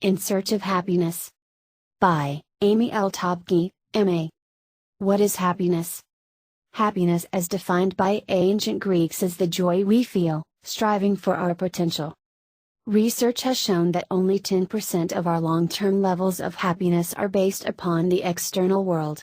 In Search of Happiness. By Amy L. Topke, M.A. What is happiness? Happiness, as defined by ancient Greeks, is the joy we feel, striving for our potential. Research has shown that only 10% of our long-term levels of happiness are based upon the external world.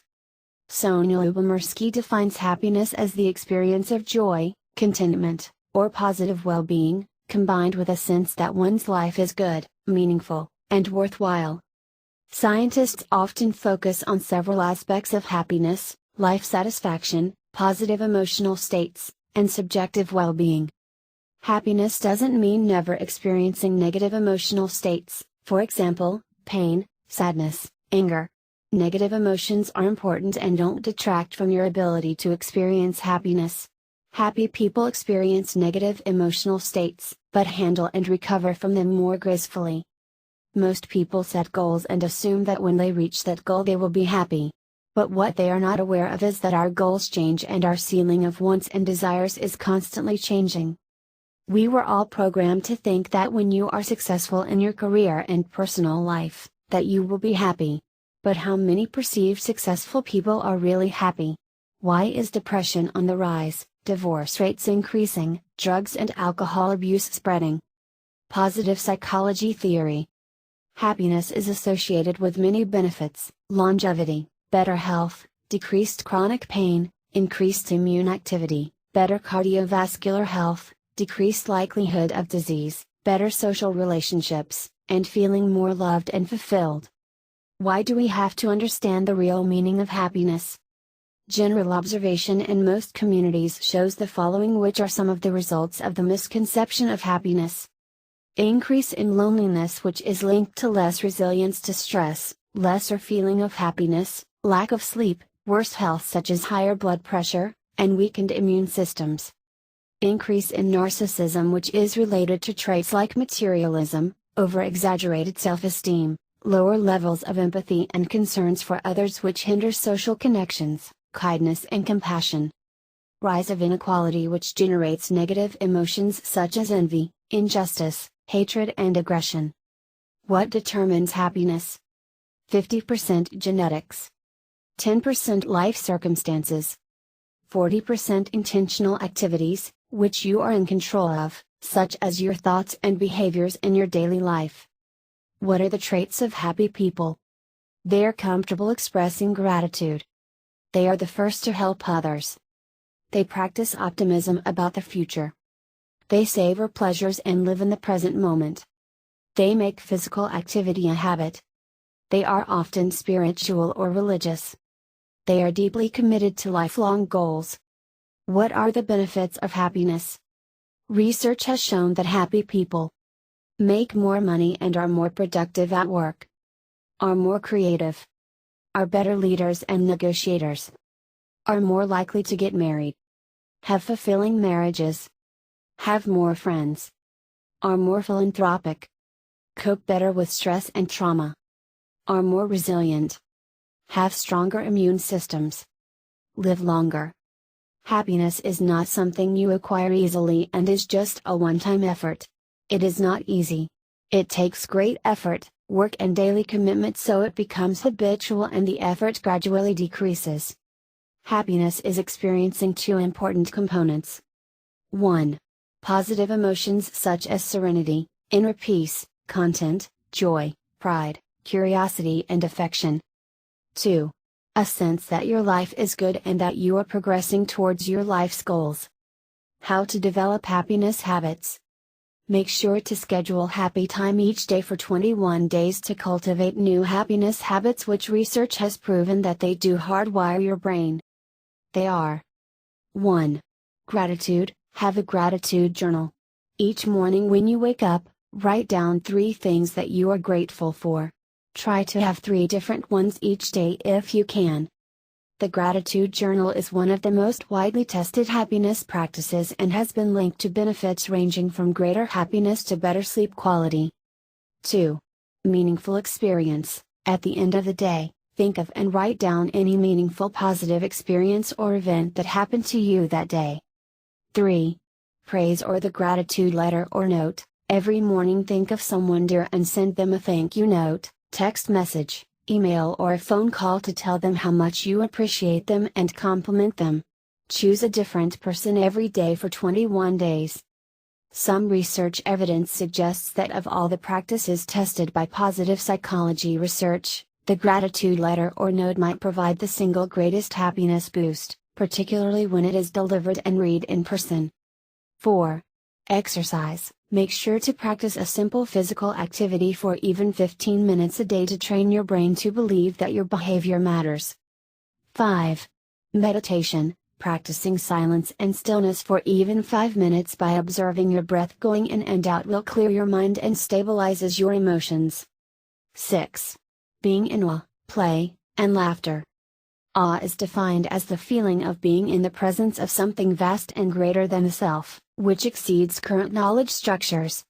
Sonia Lyubomirsky defines happiness as the experience of joy, contentment, or positive well-being, combined with a sense that one's life is good, meaningful, and worthwhile. Scientists often focus on several aspects of happiness: life satisfaction, positive emotional states, and subjective well-being. Happiness doesn't mean never experiencing negative emotional states, for example, pain, sadness, anger. Negative emotions are important and don't detract from your ability to experience happiness. Happy people experience negative emotional states, but handle and recover from them more gracefully. Most people set goals and assume that when they reach that goal they will be happy. But what they are not aware of is that our goals change and our ceiling of wants and desires is constantly changing. We were all programmed to think that when you are successful in your career and personal life, that you will be happy. But how many perceived successful people are really happy? Why is depression on the rise, divorce rates increasing, drugs and alcohol abuse spreading? Positive psychology theory. Happiness is associated with many benefits: longevity, better health, decreased chronic pain, increased immune activity, better cardiovascular health, decreased likelihood of disease, better social relationships, and feeling more loved and fulfilled. Why do we have to understand the real meaning of happiness? General observation in most communities shows the following, which are some of the results of the misconception of happiness. Increase in loneliness, which is linked to less resilience to stress, lesser feeling of happiness, lack of sleep, worse health such as higher blood pressure, and weakened immune systems. Increase in narcissism, which is related to traits like materialism, over-exaggerated self-esteem, lower levels of empathy and concerns for others, which hinder social connections, kindness and compassion. Rise of inequality, which generates negative emotions such as envy, injustice, hatred and aggression. What determines happiness? 50% genetics, 10% life circumstances, 40% intentional activities, which you are in control of, such as your thoughts and behaviors in your daily life. What are the traits of happy people? They are comfortable expressing gratitude. They are the first to help others. They practice optimism about the future. They savor pleasures and live in the present moment. They make physical activity a habit. They are often spiritual or religious. They are deeply committed to lifelong goals. What are the benefits of happiness? Research has shown that happy people make more money and are more productive at work, are more creative, are better leaders and negotiators, are more likely to get married, have fulfilling marriages, have more friends, are more philanthropic, cope better with stress and trauma, are more resilient, have stronger immune systems, live longer. Happiness is not something you acquire easily and is just a one-time effort. It is not easy. It takes great effort, work and daily commitment, so it becomes habitual and the effort gradually decreases. Happiness is experiencing two important components. 1. Positive emotions such as serenity, inner peace, content, joy, pride, curiosity and affection. 2. A sense that your life is good and that you are progressing towards your life's goals. How to develop happiness habits. Make sure to schedule happy time each day for 21 days to cultivate new happiness habits, which research has proven that they do hardwire your brain. They are: 1. Gratitude. Have a gratitude journal. Each morning when you wake up, write down 3 things that you are grateful for. Try to have 3 different ones each day if you can. The gratitude journal is one of the most widely tested happiness practices and has been linked to benefits ranging from greater happiness to better sleep quality. 2. Meaningful experience. At the end of the day, think of and write down any meaningful positive experience or event that happened to you that day. 3. Praise or the gratitude letter or note. Every morning think of someone dear and send them a thank you note, text message, email or a phone call to tell them how much you appreciate them and compliment them. Choose a different person every day for 21 days. Some research evidence suggests that of all the practices tested by positive psychology research, the gratitude letter or note might provide the single greatest happiness boost, particularly when it is delivered and read in person. 4. Exercise. Make sure to practice a simple physical activity for even 15 minutes a day to train your brain to believe that your behavior matters. 5. Meditation. Practicing silence and stillness for even 5 minutes by observing your breath going in and out will clear your mind and stabilizes your emotions. 6. Being in awe, play, and laughter. Awe is defined as the feeling of being in the presence of something vast and greater than the self, which exceeds current knowledge structures.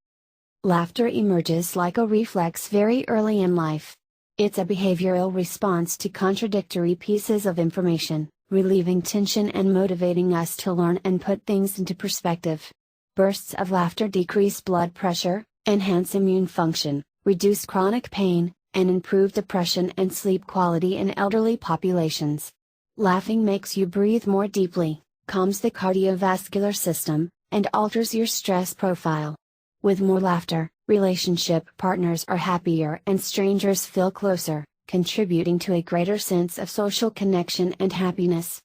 Laughter emerges like a reflex very early in life. It's a behavioral response to contradictory pieces of information, relieving tension and motivating us to learn and put things into perspective. Bursts of laughter decrease blood pressure, enhance immune function, reduce chronic pain, and improve depression and sleep quality in elderly populations. Laughing makes you breathe more deeply, calms the cardiovascular system, and alters your stress profile. With more laughter, relationship partners are happier and strangers feel closer, contributing to a greater sense of social connection and happiness.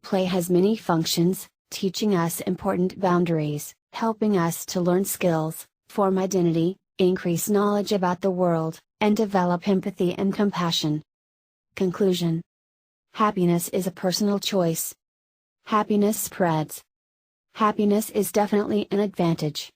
Play has many functions, teaching us important boundaries, helping us to learn skills, form identity, increase knowledge about the world, and develop empathy and compassion. Conclusion. Happiness is a personal choice. Happiness spreads. Happiness is definitely an advantage.